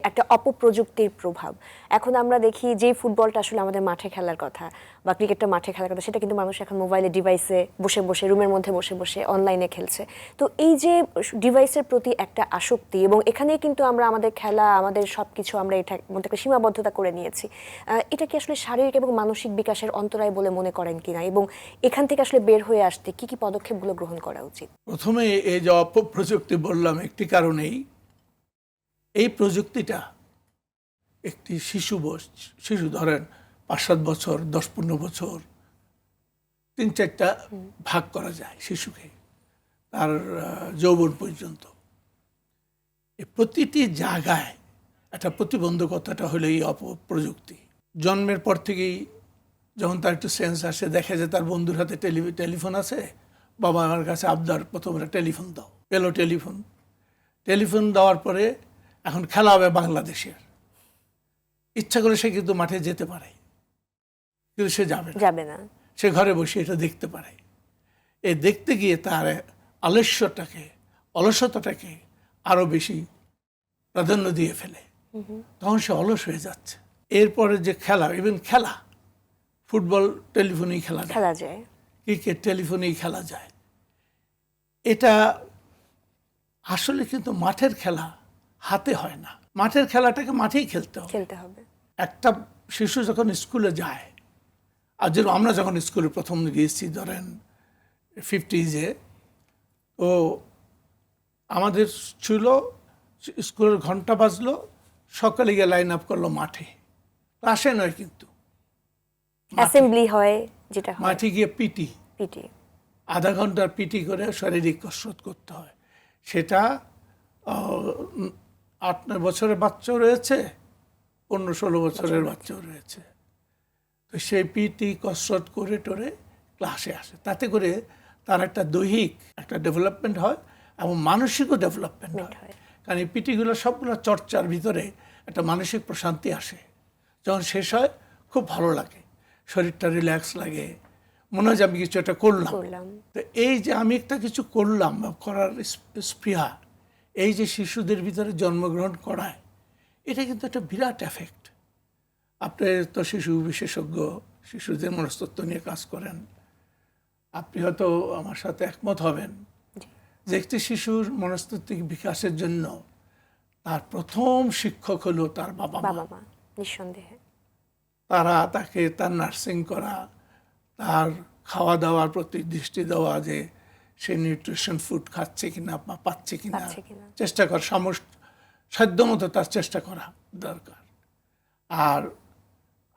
একটা অপপ্রযুক্তির প্রভাব। এখন আমরা দেখি যে ফুটবলটা আসলে আমাদের মাঠে খেলার কথা বা ক্রিকেটটা মাঠে খেলার কথা, সেটা কিন্তু মানুষ এখন মোবাইলে ডিভাইসে বসে বসে, রুমের মধ্যে বসে বসে অনলাইনে খেলছে। তো এই যে ডিভাইসের প্রতি একটা আসক্তি, এবং এখানে কিন্তু আমরা আমাদের খেলা, আমাদের সবকিছু আমরা এটা মধ্যে একটা সীমাবদ্ধতা করে নিয়েছি। এটা কি আসলে শারীরিক এবং মানসিক বিকাশের অন্তরায় বলে মনে করেন কিনা, এবং এখান থেকে আসলে বের হয়ে আসতে কি কি পদক্ষেপগুলো গ্রহণ করা উচিত? প্রথমে এই যে অপপ্রযুক্তি বললাম, একটি কারণেই এই প্রযুক্তিটা একটি শিশু ধরেন 5-7 বছর, 10-15 বছর, 3-4টা ভাগ করা যায় শিশুকে, তার যৌবন পর্যন্ত। এই প্রতিটি জায়গায় একটা প্রতিবন্ধকতাটা হলো এই অপপ্রযুক্তি। জন্মের পর থেকেই যখন তার একটু সেন্স আসে, দেখে যে তার বন্ধুর হাতে টেলিফোন আছে, বাবা আমার কাছে আবদার, প্রথমে টেলিফোন দাও, পেলো টেলিফোন দেওয়ার পরে এখন খেলা হবে বাংলাদেশের। ইচ্ছা করে সে কিন্তু মাঠে যেতে পারে, কিন্তু সে যাবে না, সে ঘরে বসে এটা দেখতে পারে। এই দেখতে গিয়ে তার অলসতাটাকে আরো বেশি প্রাধান্য দিয়ে ফেলে, তখন সে অলস হয়ে যাচ্ছে। এরপরে যে খেলা, ইভেন খেলা, ফুটবল টেলিফোনেই খেলা যায়, ক্রিকেট টেলিফোনেই খেলা যায়। এটা আসলে কিন্তু মাঠের খেলা হাতে হয় না। মাঠের খেলাটাকে মাঠেই খেলতে হবে। একটা শিশু যখন স্কুলে যায়, আর যেরকম আমরা যখন স্কুলে প্রথম গিয়েছি ধরেন 50s-এ, তো আমাদের ছিল স্কুলের ঘন্টা বাজলো, সকালে গিয়ে লাইন আপ করলো মাঠে, ক্লাসে নয়, কিন্তু অ্যাসেম্বলি হয়, যেটা মাঠে গিয়ে পিটি আধা ঘন্টার পিটি করে শারীরিক কসরত করতে হয়। সেটা 8-9 বছরের বাচ্চাও রয়েছে, 15-16 বছরের বাচ্চাও রয়েছে। তো সেই পিটি কসরত করে টোরে ক্লাসে আসে, তাতে করে তার একটা দৈহিক একটা ডেভেলপমেন্ট হয় এবং মানসিকও ডেভেলপমেন্ট হয়। কারণ এই পিটিগুলো সবগুলো চর্চার ভিতরে একটা মানসিক প্রশান্তি আসে। যখন শেষ হয় খুব ভালো লাগে, শরীরটা রিল্যাক্স লাগে, মনে হয় যে আমি কিছু একটা করলাম। তো এই যে আমি একটা কিছু করলাম বা করার স্পৃহা, এই যে শিশুদের ভিতরে জন্মগ্রহণ করায়, এটা কিন্তু একটা বিরাট এফেক্ট। আপনি তো শিশু বিশেষজ্ঞ, শিশুদের মনস্তত্ত্ব নিয়ে কাজ করেন, আপনি হয়তো আমার সাথে একমত হবেন যে একটি শিশুর মনস্তাত্ত্বিক বিকাশের জন্য তার প্রথম শিক্ষক হলো তার বাবা মা। নিঃসন্দেহে তারা তাকে তার নার্সিং করা, তার খাওয়া দাওয়ার প্রতি দৃষ্টি দেওয়া, যে সে নিউট্রিশন ফুড খাচ্ছে কিনা বা পাচ্ছে কিনা চেষ্টা করা, সাধ্যমতো তার চেষ্টা করা দরকার। আর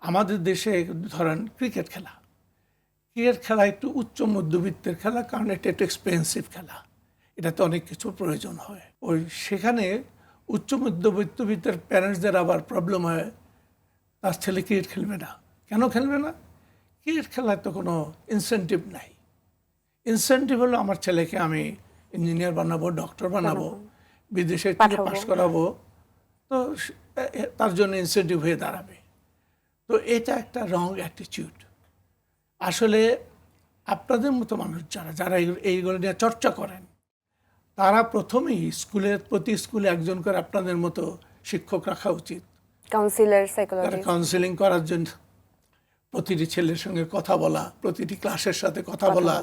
আমাদের দেশে ধরেন ক্রিকেট খেলা একটু উচ্চ মধ্যবিত্তের খেলা, কারণ এটা একটু এক্সপেন্সিভ খেলা, এটাতে অনেক কিছু প্রয়োজন হয়। সেখানে উচ্চ মধ্যবিত্তের প্যারেন্টসদের আবার প্রবলেম হয়, তার ছেলে ক্রিকেট খেলবে না। কেন খেলবে না? ক্রিকেট খেলায় তো কোনো ইনসেন্টিভ নাই। ইনসেন্টিভ হলো আমার ছেলেকে আমি ইঞ্জিনিয়ার বানাবো, ডক্টর বানাবো, বিদেশে পাস করাবো, তো তার জন্য ইনসেন্টিভ হয়ে দাঁড়াবে। তো এটা একটা রং অ্যাটিটিউড। আসলে আপনাদের মতো মানুষ যারা এইগুলো নিয়ে চর্চা করেন, তারা প্রথমেই প্রতি স্কুলে একজন করে আপনাদের মতো শিক্ষক রাখা উচিত, কাউন্সিলিং করার জন্য, প্রতিটি ছেলের সঙ্গে কথা বলা, প্রতিটি ক্লাসের সাথে কথা বলা,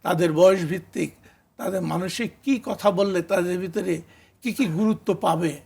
তাদের বয়স ভিত্তিক, তাদের মানসিক কি কথা বললে তাদের ভিতরে কি কি গুরুত্ব পাবে,